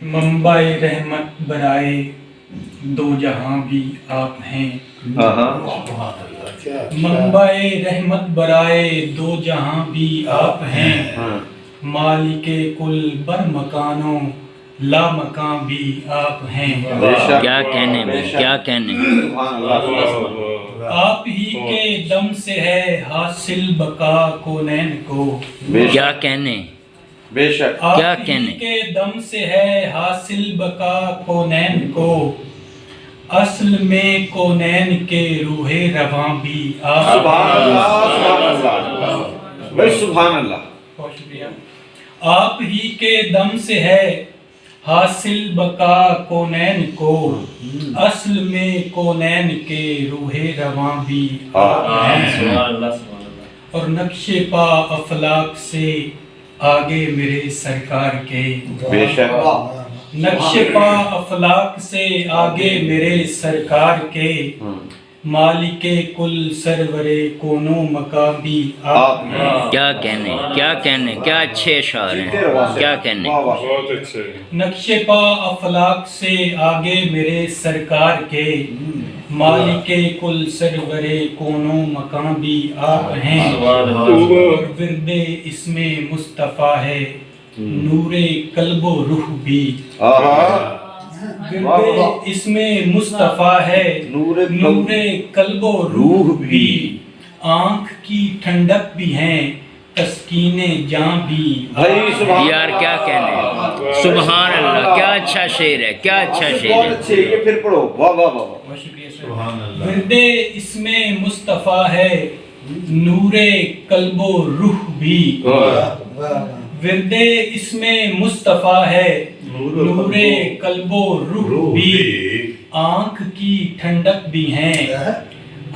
منبع رحمت برائے دو جہاں بھی آپ ہیں، منبع رحمت برائے دو جہاں بھی آپ ہیں، مالک کل بر مکانوں لا مکان بھی آپ ہیں۔ کیا کہنے میں، کیا کہنے آپ ہی کے دم سے ہے حاصل بقا کونین کو، کیا کہنے بے شک کیا آپ ہی کہنے کے دم سے ہے حاصل بقا کونین کو، اصل میں کونین کے روح رواں بھی آپ سبحان ہیں۔ اللہ سبحان اللہ بھائی سبحان اللہ۔ بہت شکریہ۔ آپ ہی کے دم سے ہے حاصل بقا کونین کو، اصل میں کونین کے روح رواں بھی آپ ہیں۔ اور نقش پا افلاک سے آگے میرے سرکار کے، بے شک نقش پا افلاک سے آگے میرے سرکار کے، مالک کل سرور کونو مکان بھی آپ ہیں۔ کیا کہنے کیا کہنے، کیا اچھے اشعار ہیں، کیا کہنے بہت اچھے۔ نقش پا افلاک سے آگے میرے سرکار کے، مالک کل سرور کونو مکان بھی آپ ہیں۔ اور ورد اسم مصطفیٰ ہے نور قلب و روح بھی، ورد اسم مصطفیٰ ہے نور قلب و روح بھی، آنکھ کی ٹھنڈک بھی ہیں تسکین جاں بھی۔ بھائی سبحان یار کیا کہنے، سبحان اللہ، کیا اچھا شعر ہے، کیا اچھا شعر بہت ہے۔ اچھے، یہ پھر پڑھو، واہ واہ واہ۔ بہت شکریہ سر۔ ورد اسم مصطفیٰ ہے نور قلب و روح بھی، ورد اسم مصطفیٰ ہے نور قلب و روح بھی، آنکھ کی ٹھنڈک بھی ہیں،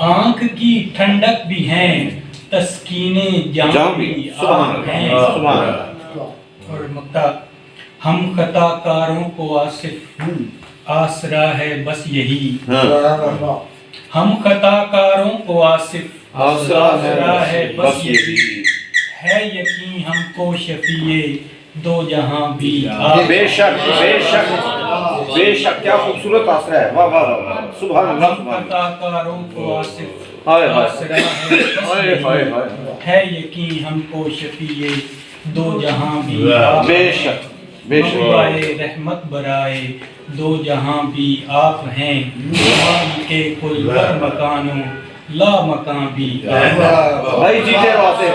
آنکھ کی ٹھنڈک بھی ہیں تسکین جاں بھی سبحان آپ ہیں۔ اللہ سبحان اللہ۔ اور مقطع، ہم خطا کاروں کو آصف آسرا ہے بس یہی، ہم خطا کاروں کو آصف آسرا ہے بس یہی، ہے یقین ہم کو شفیع دو جہاں بھی آپ ہیں۔ بے شک بے شک بے شک، کیا خوبصورت آسرا ہے، واہ واہ واہ، سبحان اللہ ہم سبحان اللہ۔ خطا کاروں کو آصف ہائے ہائے آسرا ہے بس ہائے ہائے یہی، ہائے، ہے یقین ہم کو شفیع دو جہاں بھی آپ بے ہیں۔ شک بے شک منبع رحمت برائے دو جہاں بھی آپ ہیں، مالک کل بر مکانوں لا مکان بھی آپ ہیں۔ بھائی جیتے رہتے